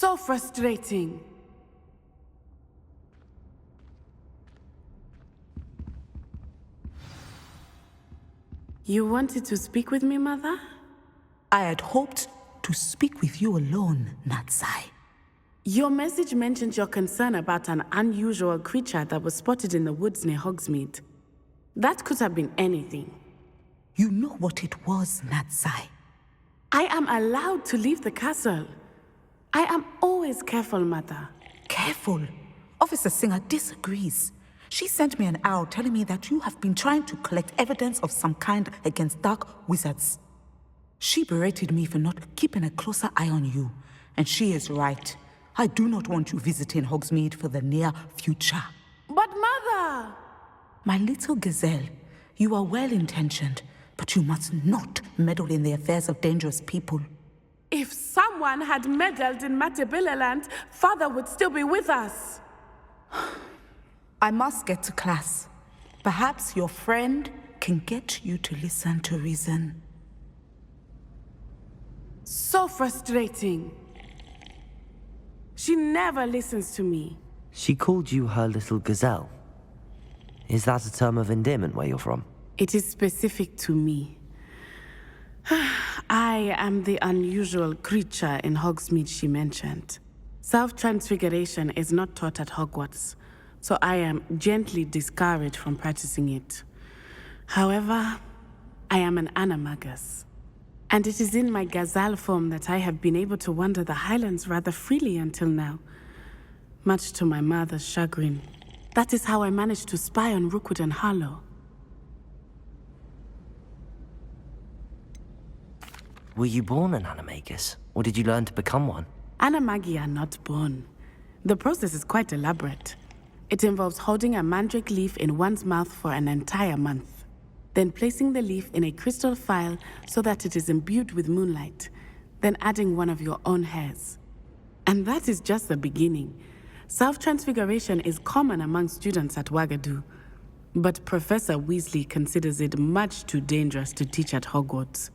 So frustrating. You wanted to speak with me, Mother? I had hoped to speak with you alone, Natsai. Your message mentioned your concern about an unusual creature that was spotted in the woods near Hogsmeade. That could have been anything. You know what it was, Natsai. I am allowed to leave the castle. I am always careful, Mother. Careful. Officer Singer disagrees. She sent me an owl telling me that you have been trying to collect evidence of some kind against dark wizards. She berated me for not keeping a closer eye on you, and she is right. I do not want you visiting Hogsmeade for the near future. But Mother! My little gazelle, you are well-intentioned, but you must not meddle in the affairs of dangerous people. If someone had meddled in Matabeleland, Father would still be with us. I must get to class. Perhaps your friend can get you to listen to reason. So frustrating. She never listens to me. She called you her little gazelle. Is that a term of endearment where you're from? It is specific to me. I am the unusual creature in Hogsmeade she mentioned. Self-transfiguration is not taught at Hogwarts, so I am gently discouraged from practicing it. However, I am an animagus, and it is in my gazelle form that I have been able to wander the Highlands rather freely until now, much to my mother's chagrin. That is how I managed to spy on Rookwood and Harlow. Were you born an animagus, or did you learn to become one? Animagi are not born. The process is quite elaborate. It involves holding a mandrake leaf in one's mouth for an entire month, then placing the leaf in a crystal phial so that it is imbued with moonlight, then adding one of your own hairs. And that is just the beginning. Self-transfiguration is common among students at Wagadu, but Professor Weasley considers it much too dangerous to teach at Hogwarts.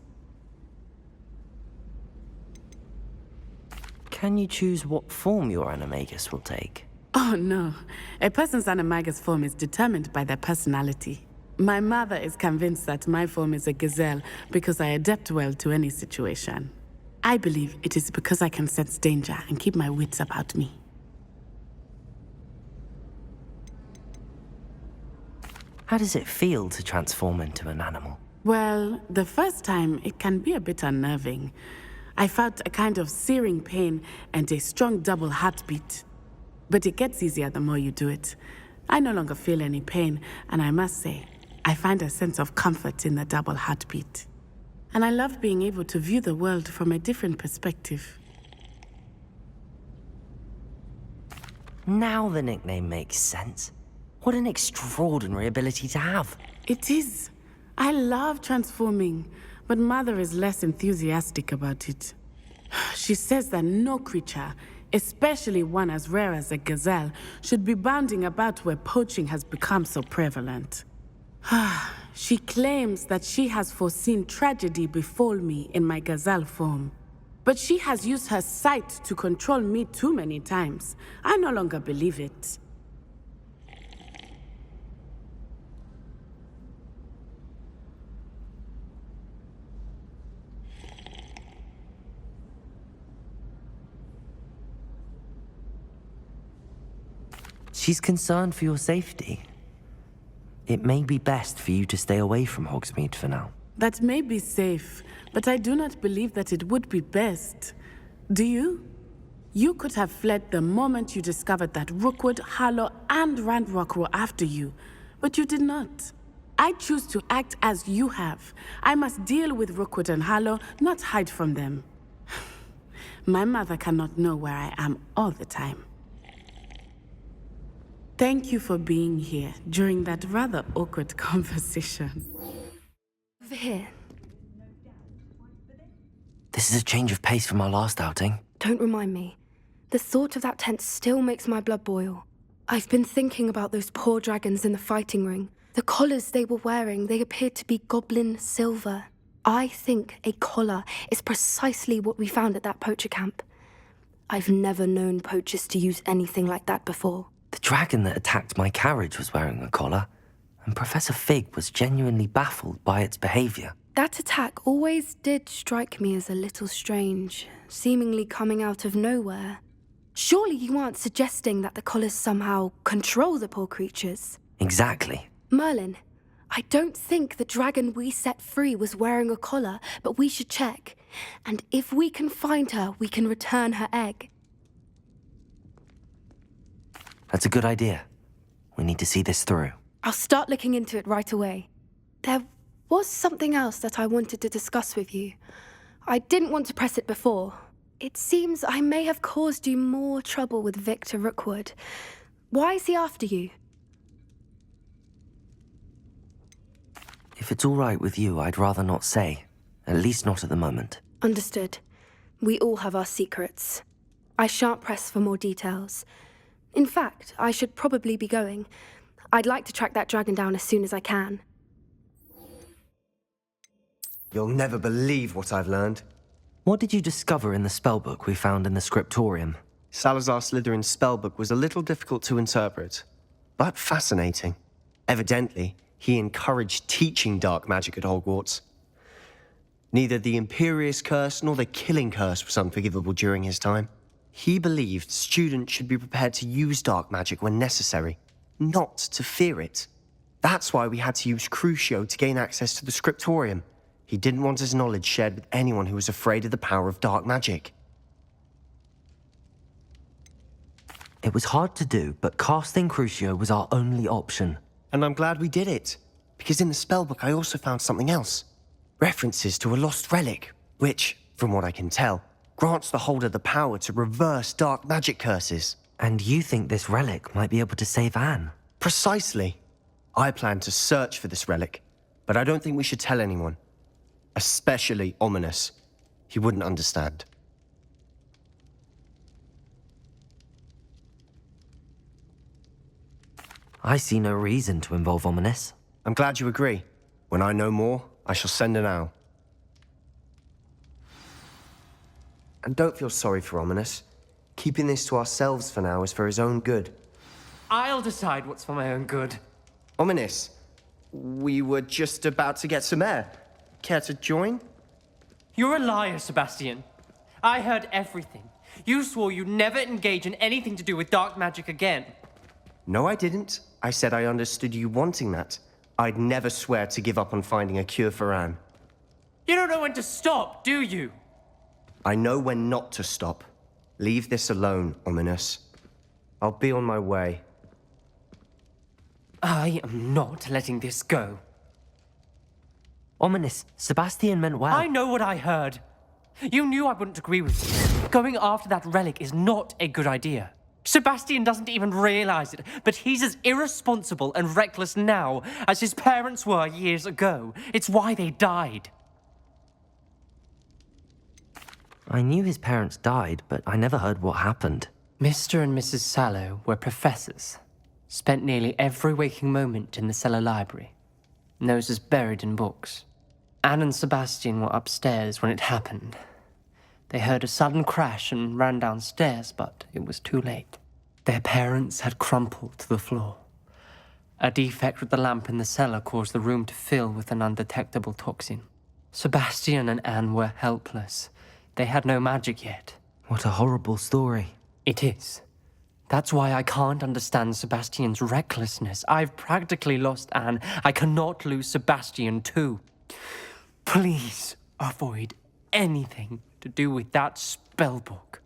Can you choose what form your animagus will take? Oh no, a person's animagus form is determined by their personality. My mother is convinced that my form is a gazelle because I adapt well to any situation. I believe it is because I can sense danger and keep my wits about me. How does it feel to transform into an animal? Well, the first time it can be a bit unnerving. I felt a kind of searing pain and a strong double heartbeat. But it gets easier the more you do it. I no longer feel any pain, and I must say, I find a sense of comfort in the double heartbeat. And I love being able to view the world from a different perspective. Now the nickname makes sense. What an extraordinary ability to have. It is. I love transforming, but Mother is less enthusiastic about it. She says that no creature, especially one as rare as a gazelle, should be bounding about where poaching has become so prevalent. She claims that she has foreseen tragedy befall me in my gazelle form. But she has used her sight to control me too many times. I no longer believe it. She's concerned for your safety. It may be best for you to stay away from Hogsmeade for now. That may be safe, but I do not believe that it would be best. Do you? You could have fled the moment you discovered that Rookwood, Harlow, and Randrock were after you, but you did not. I choose to act as you have. I must deal with Rookwood and Harlow, not hide from them. My mother cannot know where I am all the time. Thank you for being here during that rather awkward conversation. Over here. This is a change of pace from our last outing. Don't remind me. The thought of that tent still makes my blood boil. I've been thinking about those poor dragons in the fighting ring. The collars they were wearing, they appeared to be goblin silver. I think a collar is precisely what we found at that poacher camp. I've never known poachers to use anything like that before. The dragon that attacked my carriage was wearing a collar, and Professor Fig was genuinely baffled by its behavior. That attack always did strike me as a little strange, seemingly coming out of nowhere. Surely you aren't suggesting that the collars somehow control the poor creatures? Exactly. Merlin, I don't think the dragon we set free was wearing a collar, but we should check. And if we can find her, we can return her egg. That's a good idea. We need to see this through. I'll start looking into it right away. There was something else that I wanted to discuss with you. I didn't want to press it before. It seems I may have caused you more trouble with Victor Rookwood. Why is he after you? If it's all right with you, I'd rather not say. At least not at the moment. Understood. We all have our secrets. I shan't press for more details. In fact, I should probably be going. I'd like to track that dragon down as soon as I can. You'll never believe what I've learned. What did you discover in the spellbook we found in the scriptorium? Salazar Slytherin's spellbook was a little difficult to interpret, but fascinating. Evidently, he encouraged teaching dark magic at Hogwarts. Neither the Imperious Curse nor the Killing Curse was unforgivable during his time. He believed students should be prepared to use dark magic when necessary, not to fear it. That's why we had to use Crucio to gain access to the scriptorium. He didn't want his knowledge shared with anyone who was afraid of the power of dark magic. It was hard to do, but casting Crucio was our only option. And I'm glad we did it, because in the spellbook I also found something else. References to a lost relic, which, from what I can tell, grants the holder the power to reverse dark magic curses. And you think this relic might be able to save Anne? Precisely. I plan to search for this relic, but I don't think we should tell anyone. Especially Ominous. He wouldn't understand. I see no reason to involve Ominous. I'm glad you agree. When I know more, I shall send an owl. And don't feel sorry for Ominous. Keeping this to ourselves for now is for his own good. I'll decide what's for my own good. Ominous, we were just about to get some air. Care to join? You're a liar, Sebastian. I heard everything. You swore you'd never engage in anything to do with dark magic again. No, I didn't. I said I understood you wanting that. I'd never swear to give up on finding a cure for Anne. You don't know when to stop, do you? I know when not to stop. Leave this alone, Ominous. I'll be on my way. I am not letting this go. Ominous, Sebastian meant well. I know what I heard. You knew I wouldn't agree with you. Going after that relic is not a good idea. Sebastian doesn't even realize it, but he's as irresponsible and reckless now as his parents were years ago. It's why they died. I knew his parents died, but I never heard what happened. Mr. and Mrs. Sallow were professors. Spent nearly every waking moment in the cellar library. Noses buried in books. Anne and Sebastian were upstairs when it happened. They heard a sudden crash and ran downstairs, but it was too late. Their parents had crumpled to the floor. A defect with the lamp in the cellar caused the room to fill with an undetectable toxin. Sebastian and Anne were helpless. They had no magic yet. What a horrible story. It is. That's why I can't understand Sebastian's recklessness. I've practically lost Anne. I cannot lose Sebastian too. Please avoid anything to do with that spellbook.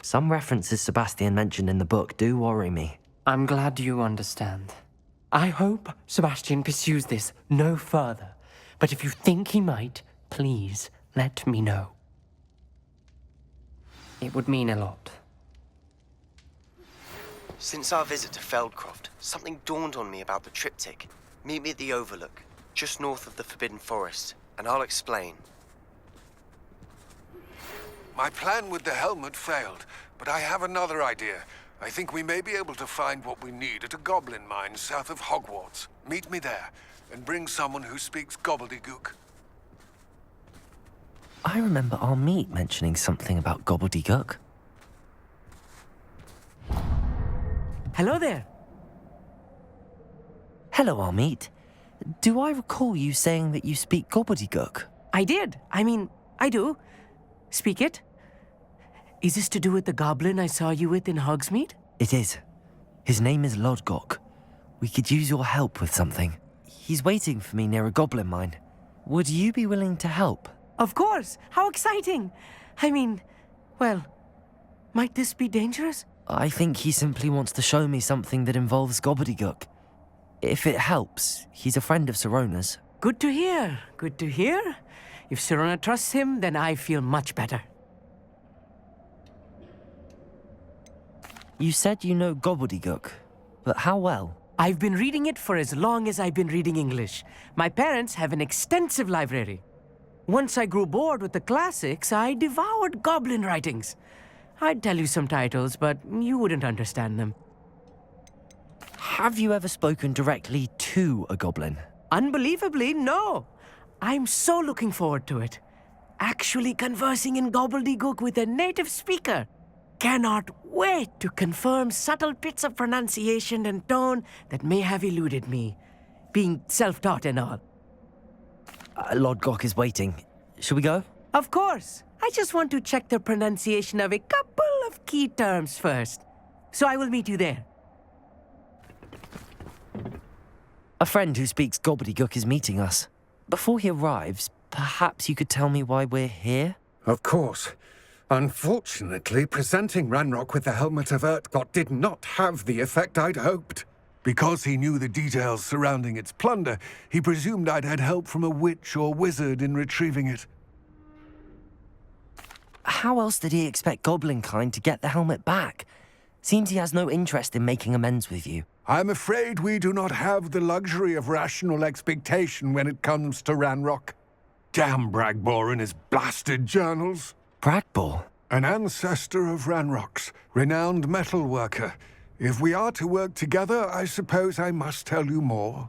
Some references Sebastian mentioned in the book do worry me. I'm glad you understand. I hope Sebastian pursues this no further. But if you think he might, please let me know. It would mean a lot. Since our visit to Feldcroft, something dawned on me about the triptych. Meet me at the Overlook, just north of the Forbidden Forest, and I'll explain. My plan with the helmet failed, but I have another idea. I think we may be able to find what we need at a goblin mine south of Hogwarts. Meet me there, and bring someone who speaks gobbledygook. I remember our meet mentioning something about gobbledygook. Hello there. Hello, Armeet. Do I recall you saying that you speak gobbledygook? I did. I do. Speak it. Is this to do with the goblin I saw you with in Hogsmeade? It is. His name is Lodgok. We could use your help with something. He's waiting for me near a goblin mine. Would you be willing to help? Of course. How exciting. Well, might this be dangerous? I think he simply wants to show me something that involves gobbledygook. If it helps, he's a friend of Sirona's. Good to hear. Good to hear. If Sirona trusts him, then I feel much better. You said you know gobbledygook, but how well? I've been reading it for as long as I've been reading English. My parents have an extensive library. Once I grew bored with the classics, I devoured goblin writings. I'd tell you some titles, but you wouldn't understand them. Have you ever spoken directly to a goblin? Unbelievably, no. I'm so looking forward to it. Actually conversing in gobbledygook with a native speaker. Cannot wait to confirm subtle bits of pronunciation and tone that may have eluded me, being self-taught and all. Lodgok is waiting. Shall we go? Of course. I just want to check the pronunciation of a couple of key terms first. So I will meet you there. A friend who speaks gobbledygook is meeting us. Before he arrives, perhaps you could tell me why we're here? Of course. Unfortunately, presenting Ranrock with the Helmet of Urtkot did not have the effect I'd hoped. Because he knew the details surrounding its plunder, he presumed I'd had help from a witch or wizard in retrieving it. How else did he expect Goblinkind to get the helmet back? Seems he has no interest in making amends with you. I'm afraid we do not have the luxury of rational expectation when it comes to Ranrock. Damn Bragbor and his blasted journals. Bragbor? An ancestor of Ranrock's, renowned metalworker. If we are to work together, I suppose I must tell you more.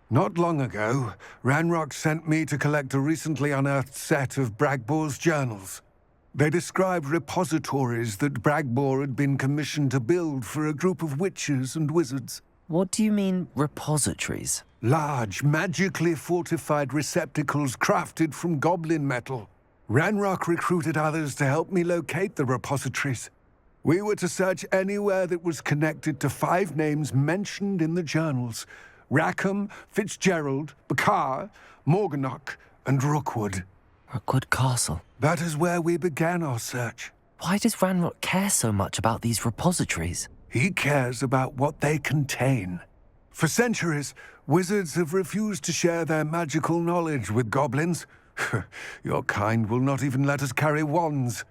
Not long ago, Ranrock sent me to collect a recently unearthed set of Bragbor's journals. They described repositories that Bragbor had been commissioned to build for a group of witches and wizards. What do you mean, repositories? Large, magically fortified receptacles crafted from goblin metal. Ranrock recruited others to help me locate the repositories. We were to search anywhere that was connected to 5 names mentioned in the journals: Rackham, Fitzgerald, Bakar, Morganach, and Rookwood. Rookwood Castle. That is where we began our search. Why does Ranrock care so much about these repositories? He cares about what they contain. For centuries, wizards have refused to share their magical knowledge with goblins. Your kind will not even let us carry wands.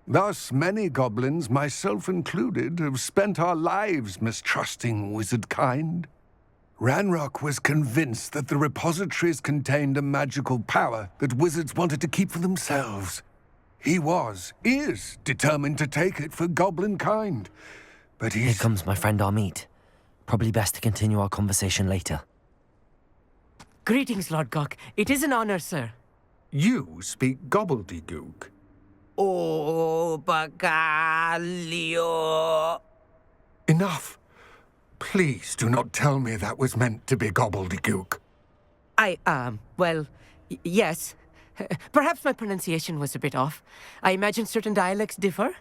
Thus, many goblins, myself included, have spent our lives mistrusting wizard kind. Ranrock was convinced that the repositories contained a magical power that wizards wanted to keep for themselves. He is determined to take it for goblin kind. But Here comes my friend Armeet. Probably best to continue our conversation later. Greetings, Lodgok. It is an honor, sir. You speak gobbledygook. Oh, Bacalio. Enough. Please do not tell me that was meant to be gobbledygook. Yes. Perhaps my pronunciation was a bit off. I imagine certain dialects differ.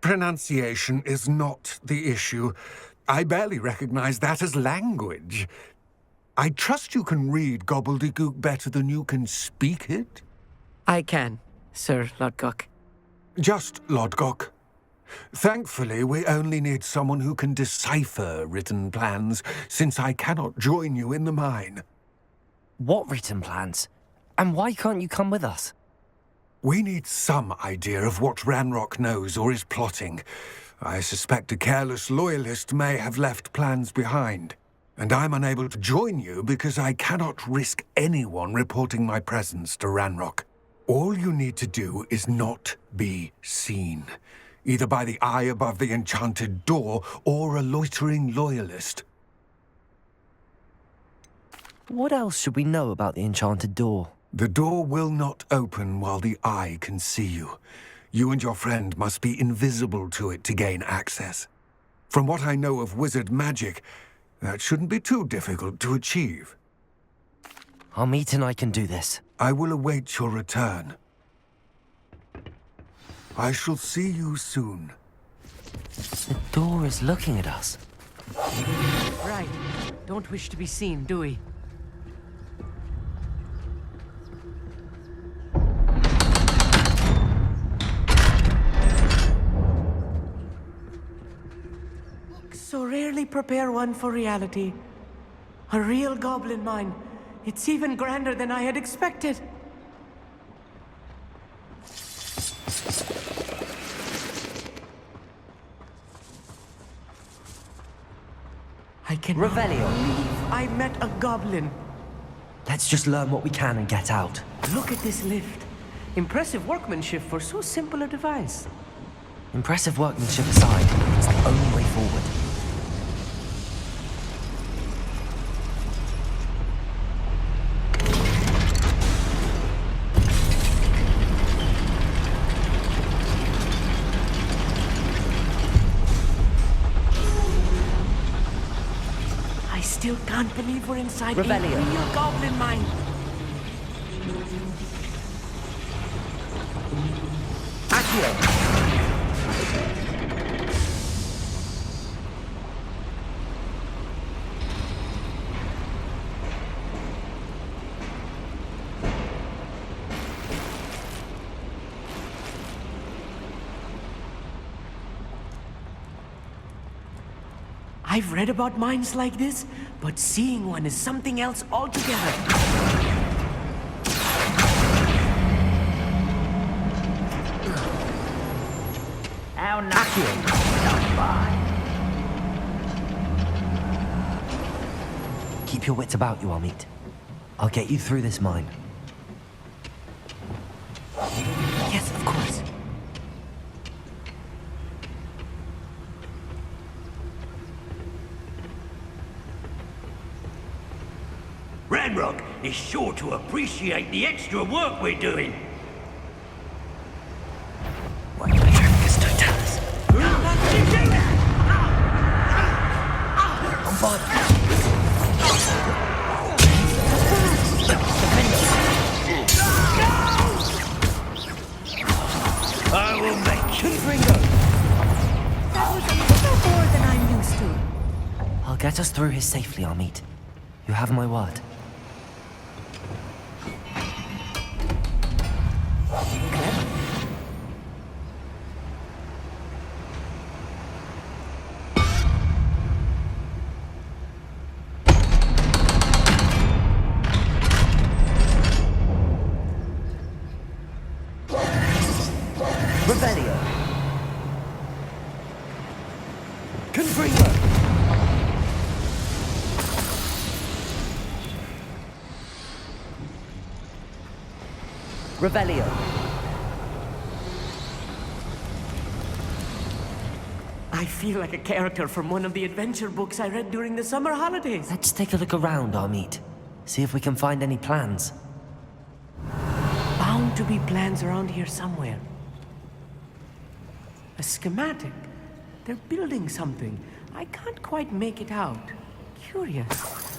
Pronunciation is not the issue. I barely recognize that as language. I trust you can read gobbledygook better than you can speak it? I can, Sir Lodgok. Just Lodgok. Thankfully, we only need someone who can decipher written plans, since I cannot join you in the mine. What written plans? And why can't you come with us? We need some idea of what Ranrock knows or is plotting. I suspect a careless loyalist may have left plans behind. And I'm unable to join you because I cannot risk anyone reporting my presence to Ranrock. All you need to do is not be seen, either by the eye above the enchanted door or a loitering loyalist. What else should we know about the enchanted door? The door will not open while the eye can see you. You and your friend must be invisible to it to gain access. From what I know of wizard magic, that shouldn't be too difficult to achieve. Amit and I can do this. I will await your return. I shall see you soon. The door is looking at us. Right. Don't wish to be seen, do we? So rarely prepare one for reality. A real goblin mine. It's even grander than I had expected. I cannot believe I met a goblin. Let's just learn what we can and get out. Look at this lift. Impressive workmanship for so simple a device. Impressive workmanship aside, it's the only way forward. I still can't believe we're inside a real goblin mine. I've read about mines like this, but seeing one is something else altogether. How nice. Not by. Keep your wits about you, Amit. I'll get you through this mine. Yes, of course. Ránrook is sure to appreciate the extra work we're doing. What are you trying to tell us? On board. I will make you. That was a little more than I'm used to. I'll get us through here safely, Amit. You have my word. Revelio. I feel like a character from one of the adventure books I read during the summer holidays. Let's take a look around, Amit. See if we can find any plans. Bound to be plans around here somewhere. A schematic. They're building something. I can't quite make it out. Curious.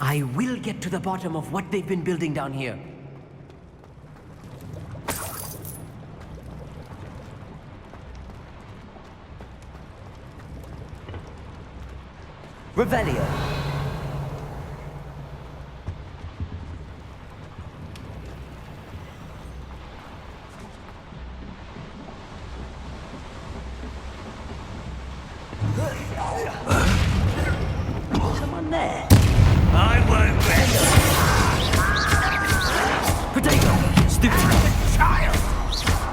I will get to the bottom of what they've been building down here. Revelio. Someone there. I won't rest. Potato! Stupid child!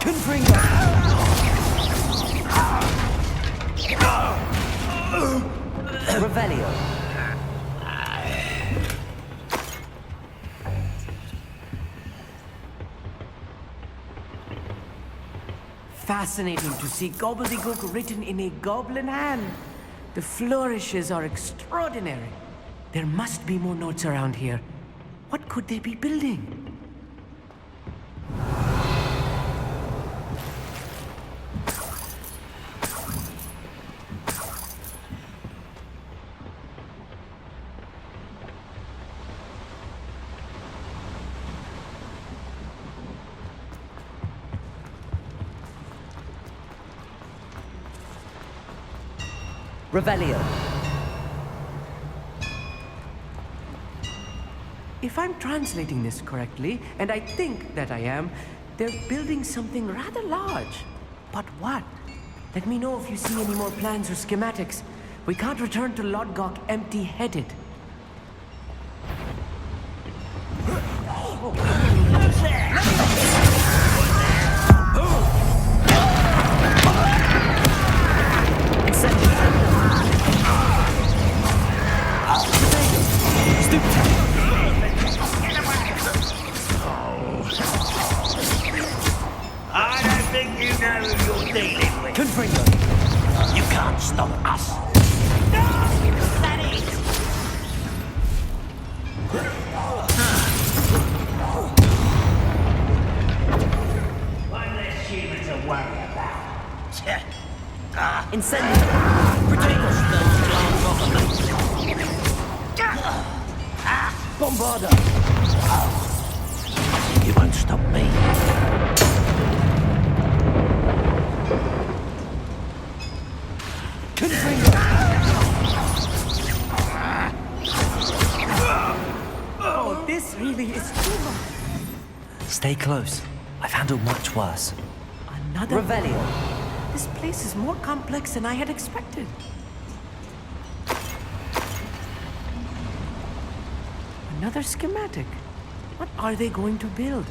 Confringo! Revelio. Fascinating to see gobbledygook written in a goblin hand. The flourishes are extraordinary. There must be more notes around here. What could they be building? Revelio. If I'm translating this correctly, and I think that I am, they're building something rather large. But what? Let me know if you see any more plans or schematics. We can't return to Lodgok empty-headed. I don't think you know who you're dealing with. Confringo. You can't stop us. No! That is! One less human to worry about. Incendio. Protego. Bombarda. You won't stop me. Oh, this really is too much. Stay close. I've handled much worse. Another Revelio. This place is more complex than I had expected. Another schematic. What are they going to build?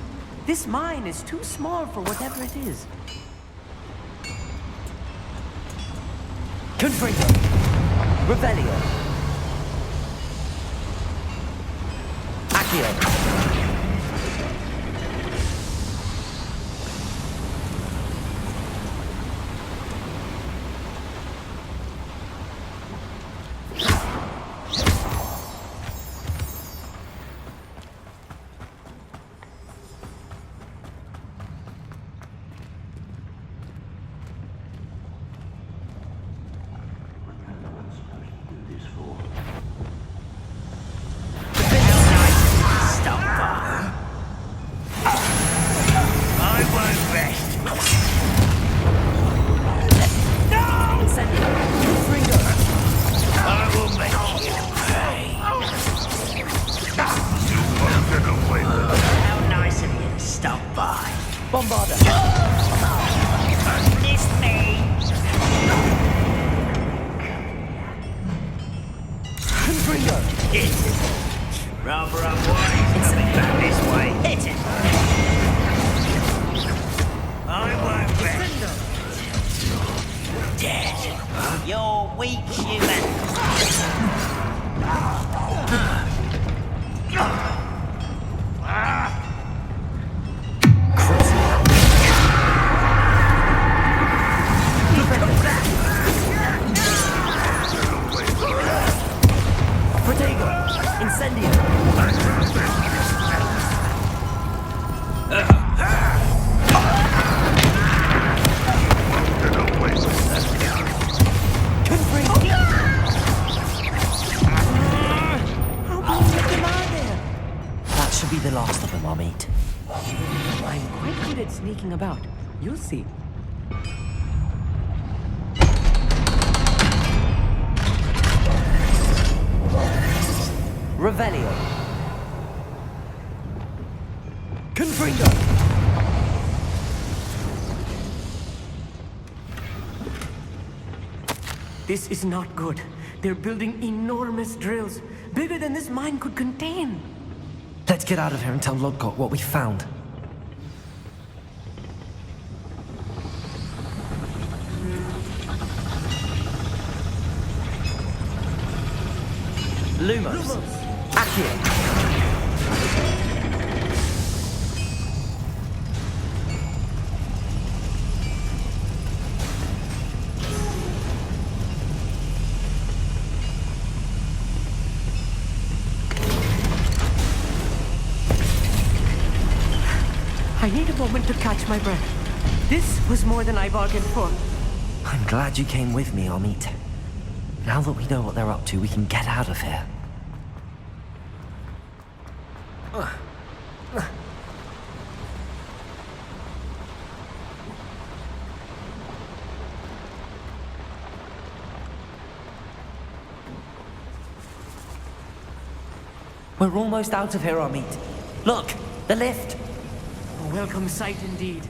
This mine is too small for whatever it is. Confringo. Revelio. Accio. Rather unwise coming back this way. Hit it! I won't rest. Dead. You're weak, human. Sneaking about. You'll see. Revelio. Confringo. This is not good. They're building enormous drills, bigger than this mine could contain. Let's get out of here and tell Lodgok what we found. Lumos. Accio. I need a moment to catch my breath. This was more than I bargained for. I'm glad you came with me, Amit. Now that we know what they're up to, we can get out of here. We're almost out of here, Amit. Look, the lift. A welcome sight indeed.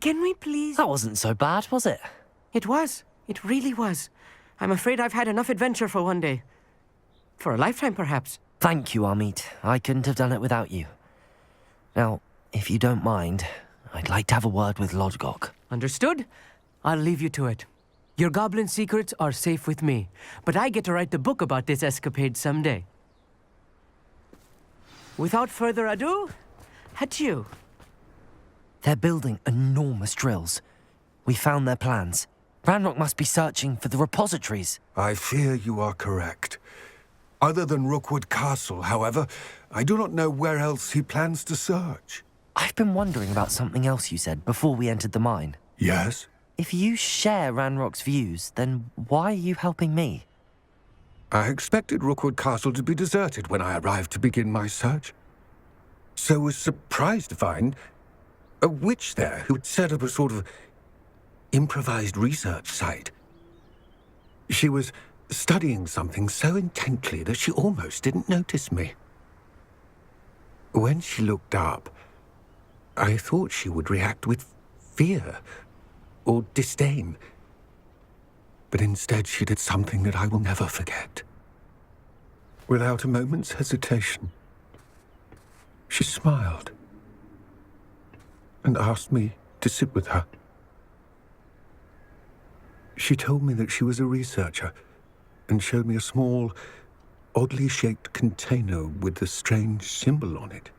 Can we please... That wasn't so bad, was it? It was. It really was. I'm afraid I've had enough adventure for one day. For a lifetime, perhaps. Thank you, Amit. I couldn't have done it without you. Now, if you don't mind, I'd like to have a word with Lodgok. Understood? I'll leave you to it. Your goblin secrets are safe with me, but I get to write the book about this escapade someday. Without further ado, adieu. They're building enormous drills. We found their plans. Randrock must be searching for the repositories. I fear you are correct. Other than Rookwood Castle, however, I do not know where else he plans to search. I've been wondering about something else you said before we entered the mine. Yes? If you share Ranrock's views, then why are you helping me? I expected Rookwood Castle to be deserted when I arrived to begin my search. So was surprised to find a witch there who had set up a sort of improvised research site. She was studying something so intently that she almost didn't notice me. When she looked up, I thought she would react with fear or disdain. But instead she did something that I will never forget. Without a moment's hesitation, she smiled and asked me to sit with her. She told me that she was a researcher and showed me a small, oddly shaped container with a strange symbol on it.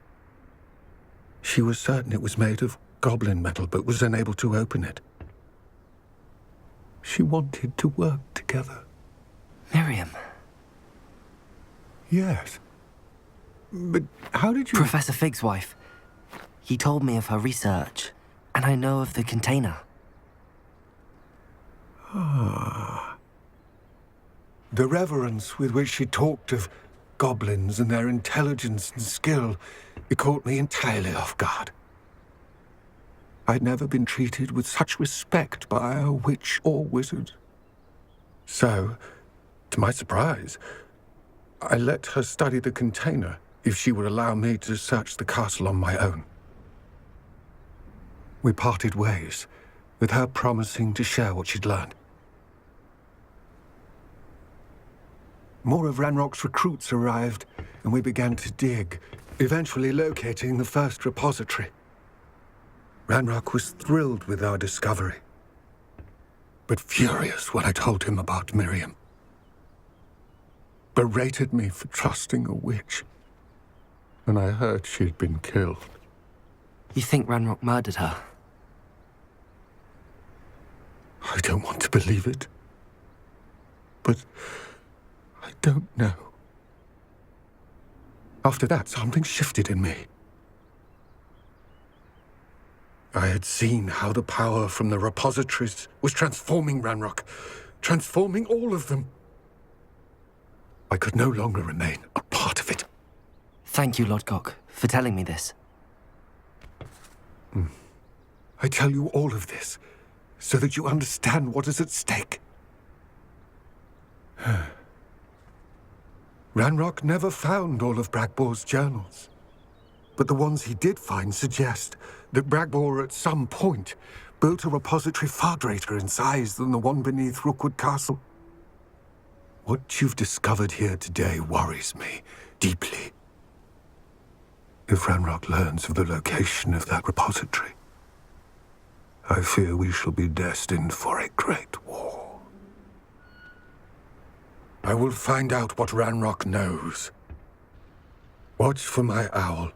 She was certain it was made of goblin metal, but was unable to open it. She wanted to work together. Miriam. Yes. But how did you... Professor Fig's wife. He told me of her research, and I know of the container. Ah. The reverence with which she talked of goblins and their intelligence and skill, it caught me entirely off guard. I'd never been treated with such respect by a witch or wizard. So, to my surprise, I let her study the container if she would allow me to search the castle on my own. We parted ways, with her promising to share what she'd learned. More of Ranrock's recruits arrived, and we began to dig, eventually locating the first repository. Ranrock was thrilled with our discovery, but furious when I told him about Miriam. Berated me for trusting a witch, and I heard she'd been killed. You think Ranrock murdered her? I don't want to believe it, but I don't know. After that, something shifted in me. I had seen how the power from the repositories was transforming Ranrock, transforming all of them. I could no longer remain a part of it. Thank you, Lodgok, for telling me this. I tell you all of this so that you understand what is at stake. Ranrock never found all of Bragbor's journals, but the ones he did find suggest that Bragbor at some point built a repository far greater in size than the one beneath Rookwood Castle. What you've discovered here today worries me deeply. If Ranrock learns of the location of that repository, I fear we shall be destined for a great war. I will find out what Ranrock knows. Watch for my owl.